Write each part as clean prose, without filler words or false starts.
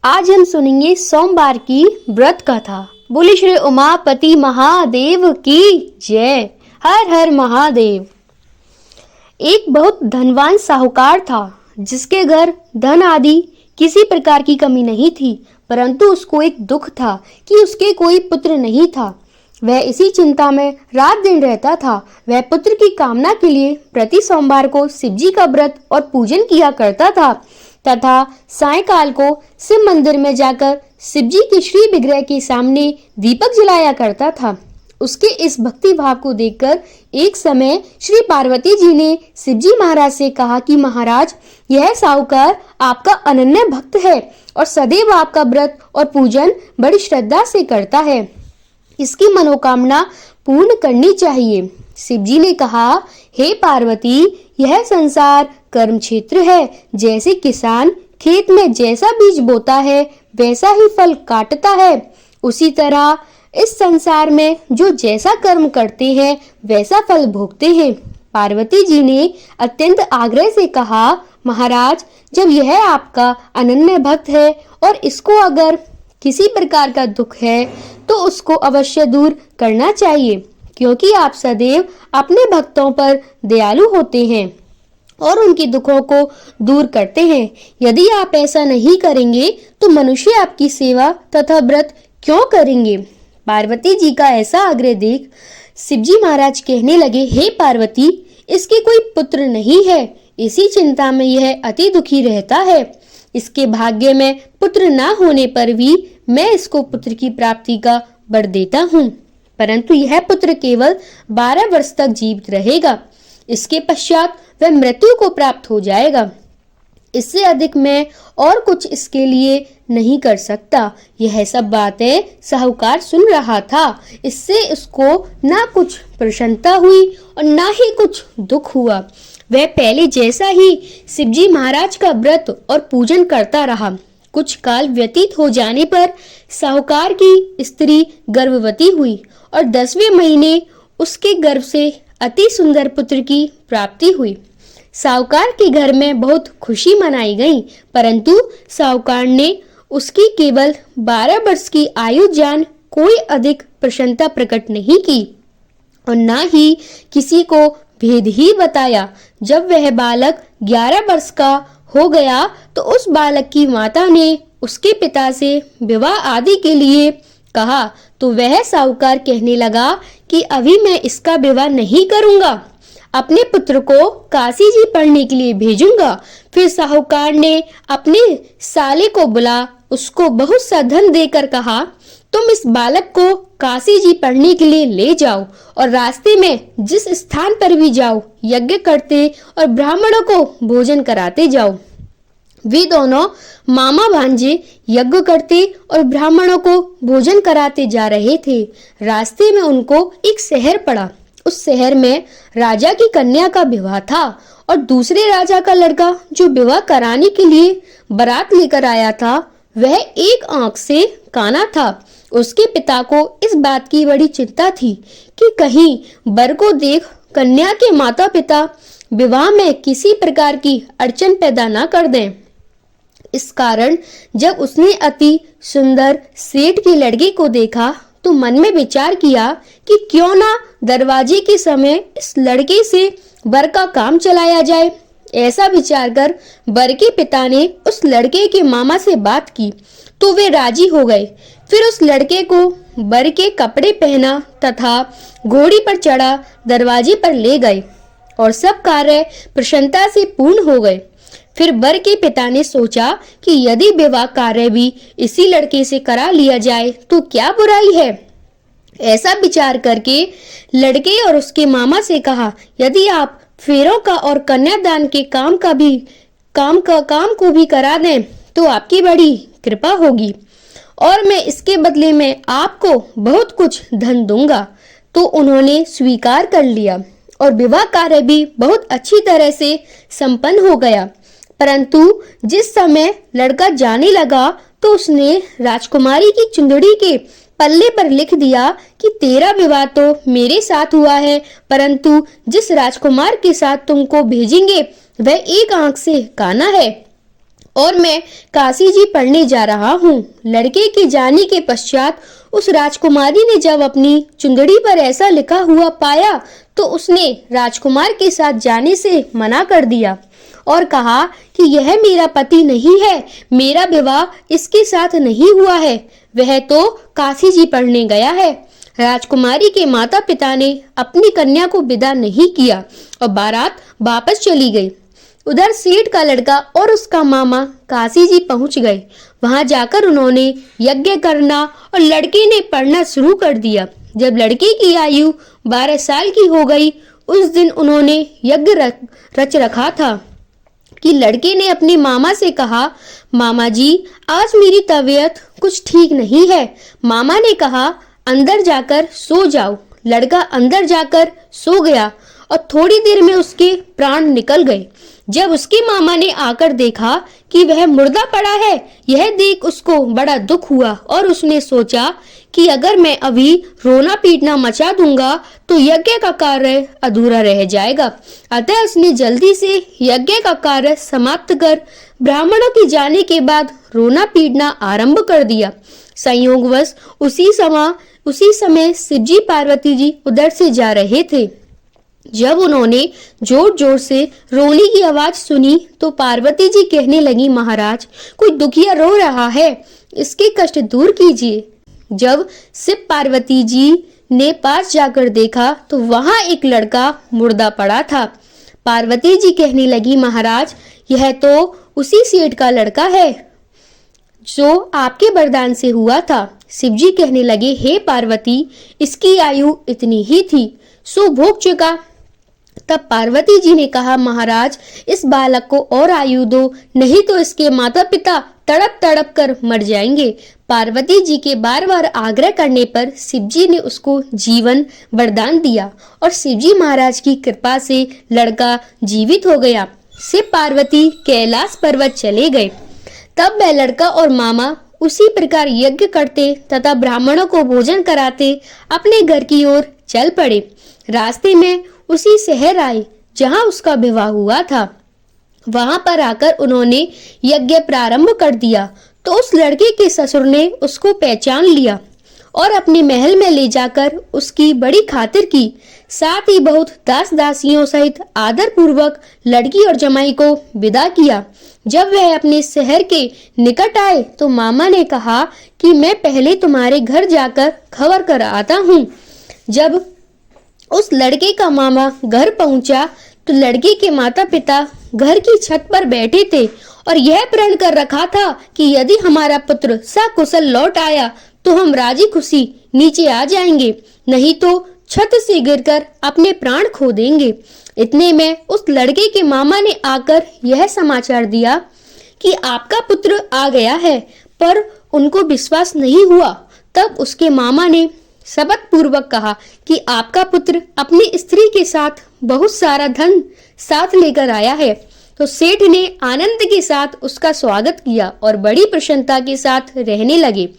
आज हम सुनेंगे सोमवार की व्रत कथा। बोले श्री उमापति महादेव की जय। हर हर महादेव। एक बहुत धनवान साहूकार था जिसके घर धन आदि किसी प्रकार की कमी नहीं थी, परंतु उसको एक दुख था कि उसके कोई पुत्र नहीं था। वह इसी चिंता में रात दिन रहता था। वह पुत्र की कामना के लिए प्रति सोमवार को शिव जी का व्रत और पूजन किया करता था तथा सायंकाल को शिव मंदिर में जाकर शिव जी के श्री विग्रह के सामने दीपक जलाया करता था। उसके इस भक्ति भाव को देखकर एक समय श्री पार्वती जी ने शिव जी महाराज से कहा कि महाराज, यह साहूकार आपका अनन्य भक्त है और सदैव आपका व्रत और पूजन बड़ी श्रद्धा से करता है। इसकी मनोकामना पूर्ण करनी चाहिए। शिव जी ने कहा, हे पार्वती, यह संसार कर्म क्षेत्र है। जैसे किसान खेत में जैसा बीज बोता है वैसा ही फल काटता है, उसी तरह इस संसार में जो जैसा कर्म करते हैं वैसा फल भोगते हैं। पार्वती जी ने अत्यंत आग्रह से कहा, महाराज, जब यह आपका अनन्य भक्त है और इसको अगर किसी प्रकार का दुख है तो उसको अवश्य दूर करना चाहिए, क्योंकि आप सदैव अपने भक्तों पर दयालु होते हैं और उनके दुखों को दूर करते हैं। यदि आप ऐसा नहीं करेंगे तो मनुष्य आपकी सेवा तथा व्रत क्यों करेंगे? पार्वती जी का ऐसा आग्रह देख शिव जी महाराज कहने लगे, हे पार्वती, इसके कोई पुत्र नहीं है। इसी चिंता में यह अति दुखी रहता है। इसके भाग्य में पुत्र ना होने पर भी मैं इसको पुत्र की प्राप्ति का वर देता हूँ, परंतु यह पुत्र केवल 12 वर्ष तक जीवित रहेगा। इसके पश्चात वह मृत्यु को प्राप्त हो जाएगा। इससे अधिक मैं और कुछ इसके लिए नहीं कर सकता। यह सब बातें साहूकार सुन रहा था। इससे उसको ना कुछ प्रसन्नता हुई और ना ही कुछ दुख हुआ। वह पहले जैसा ही शिवजी महाराज का व्रत और पूजन करता रहा। कुछ काल व्यतीत हो जाने पर साहूकार की स्त्री गर्भवती हुई और 10वें महीने उसके गर्भ से अति सुंदर पुत्र की प्राप्ति हुई। साहूकार के घर में बहुत खुशी मनाई गई, परंतु साहूकार ने उसकी केवल 12 वर्ष की आयु जान कोई अधिक प्रसन्नता प्रकट नहीं की और न ही किसी को भेद ही बताया। जब वह बालक 11 वर्ष का हो गया तो उस बालक की माता ने उसके पिता से विवाह आदि के लिए कहा, तो वह साहूकार कहने लगा कि अभी मैं इसका विवाह नहीं करूंगा, अपने पुत्र को काशी जी पढ़ने के लिए भेजूंगा। फिर साहूकार ने अपने साले को बुला उसको बहुत सा धन देकर कहा, तुम इस बालक को काशी जी पढ़ने के लिए ले जाओ और रास्ते में जिस स्थान पर भी जाओ यज्ञ करते और ब्राह्मणों को भोजन कराते जाओ। वे दोनों मामा भांजे यज्ञ करते और ब्राह्मणों को भोजन कराते जा रहे थे। रास्ते में उनको एक शहर पड़ा। उस शहर में राजा की कन्या का विवाह था और दूसरे राजा का लड़का जो विवाह कराने के लिए बारात लेकर आया था वह एक आंख से काना था। उसके पिता को इस बात की बड़ी चिंता थी कि कहीं वर को देख कन्या के माता पिता विवाह में किसी प्रकार की अड़चन पैदा ना कर दें। इस कारण जब उसने अति सुंदर सेठ के लड़के को देखा तो मन में विचार किया कि क्यों ना दरवाजे के समय इस लड़के से वर का काम चलाया जाए। ऐसा विचार कर वर के पिता ने उस लड़के के मामा से बात की तो वे राजी हो गए। फिर उस लड़के को वर के कपड़े पहना तथा घोड़ी पर चढ़ा दरवाजे पर ले गए और सब कार्य प्रसन्नता से पूर्ण हो गए। फिर वर के पिता ने सोचा कि यदि विवाह कार्य भी इसी लड़के से करा लिया जाए तो क्या बुराई है। ऐसा विचार करके लड़के और उसके मामा से कहा, यदि आप फेरों का और कन्यादान के काम को भी करा दें तो आपकी बड़ी कृपा होगी और मैं इसके बदले में आपको बहुत कुछ धन दूंगा। तो उन्होंने स्वीकार कर लिया और विवाह कार्य भी बहुत अच्छी तरह से संपन्न हो गया। परंतु जिस समय लड़का जाने लगा तो उसने राजकुमारी की चुंदड़ी के पल्ले पर लिख दिया कि तेरा विवाह तो मेरे साथ हुआ है, परंतु जिस राजकुमार के साथ तुमको भेजेंगे वह एक आंख से काना है और मैं काशी जी पढ़ने जा रहा हूँ। लड़के के जाने के पश्चात उस राजकुमारी ने जब अपनी चुंदड़ी पर ऐसा लिखा हुआ पाया तो उसने राजकुमार के साथ जाने से मना कर दिया और कहा कि यह मेरा पति नहीं है, मेरा विवाह इसके साथ नहीं हुआ है, वह तो काशी जी पढ़ने गया है। राजकुमारी के माता पिता ने अपनी कन्या को विदा नहीं किया और बारात वापस चली गई। उधर सेठ का लड़का और उसका मामा काशी जी पहुंच गए। वहां जाकर उन्होंने यज्ञ करना और लड़के ने पढ़ना शुरू कर दिया। जब लड़के की आयु 12 साल की हो गई, उस दिन उन्होंने यज्ञ रच रखा था कि लड़के ने अपने मामा से कहा, मामा जी आज मेरी तबीयत कुछ ठीक नहीं है। मामा ने कहा, अंदर जाकर सो जाओ। लड़का अंदर जाकर सो गया और थोड़ी देर में उसके प्राण निकल गए। जब उसके मामा ने आकर देखा कि वह मुर्दा पड़ा है, यह देख उसको बड़ा दुख हुआ और उसने सोचा कि अगर मैं अभी रोना पीटना मचा दूंगा तो यज्ञ का कार्य अधूरा रह जाएगा। अतः उसने जल्दी से यज्ञ का कार्य समाप्त कर ब्राह्मणों के जाने के बाद रोना पीटना आरंभ कर दिया। संयोगवश उसी समय शिवजी पार्वती जी उधर से जा रहे थे। जब उन्होंने जोर जोर से रोने की आवाज सुनी तो पार्वती जी कहने लगी, महाराज कोई दुखिया रो रहा है, इसके कष्ट दूर कीजिए। जब शिव पार्वती जी ने पास जाकर देखा तो वहां एक लड़का मुर्दा पड़ा था। पार्वती जी कहने लगी, महाराज यह तो उसी सेठ का लड़का है जो आपके वरदान से हुआ था। शिवजी कहने लगे, हे पार्वती इसकी आयु इतनी ही थी, सो भोग चुका। तब पार्वती जी ने कहा, महाराज इस बालक को और आयु दो, नहीं तो इसके माता पिता तड़प तड़प कर मर जाएंगे। पार्वती जी के बार बार आग्रह करने पर शिवजी ने उसको जीवन वरदान दिया और शिवजी महाराज की कृपा से लड़का जीवित हो गया। शिव पार्वती कैलाश पर्वत चले गए। तब वह लड़का और मामा उसी प्रकार यज्ञ करते तथा ब्राह्मणों को भोजन कराते अपने घर की ओर चल पड़े। रास्ते में उसी शहर आए जहां उसका विवाह हुआ था। वहां पर आकर उन्होंने यज्ञ प्रारंभ कर दिया तो उस लड़के के ससुर ने उसको पहचान लिया और अपने महल में ले जाकर उसकी बड़ी खातिर की। साथ ही बहुत दास दासियों सहित आदर पूर्वक लड़की और जमाई को विदा किया। जब वह अपने शहर के निकट आए तो मामा ने कहा कि मैं पहले तुम्हारे घर जाकर खबर कर आता हूँ। जब उस लड़के का मामा घर पहुंचा तो लड़के के माता पिता घर की छत पर बैठे थे और यह प्रण कर रखा था कि यदि हमारा पुत्र सकुशल लौट आया तो हम राजी खुशी नीचे आ जाएंगे, नहीं तो छत से गिरकर अपने प्राण खो देंगे। इतने में उस लड़के के मामा ने आकर यह समाचार दिया कि आपका पुत्र आ गया है, पर उनको विश्वास नहीं हुआ। तब उसके मामा ने शपथ पूर्वक कहा कि आपका पुत्र अपनी स्त्री के साथ बहुत सारा धन साथ लेकर आया है। तो सेठ ने आनंद के साथ उसका स्वागत किया और बड़ी प्रसन्नता के साथ रहने लगे।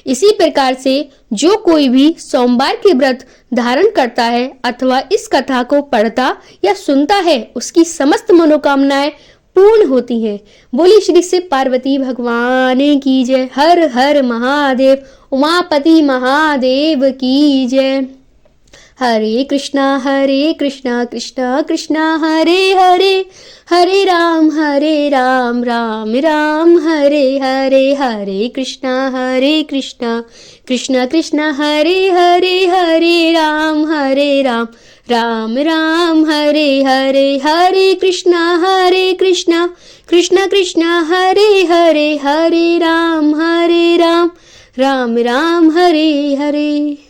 इसी प्रकार से जो कोई भी सोमवार के व्रत धारण करता है अथवा इस कथा को पढ़ता या सुनता है, उसकी समस्त मनोकामनाएं पूर्ण होती हैं। बोली श्री शिव पार्वती भगवान की जय। हर हर महादेव। उमापति महादेव की जय। हरे कृष्णा कृष्णा कृष्णा हरे हरे, हरे राम राम राम हरे हरे, हरे कृष्णा कृष्णा कृष्णा हरे हरे, हरे राम राम राम हरे हरे, हरे कृष्णा कृष्णा कृष्णा हरे हरे, हरे राम राम राम हरे हरे।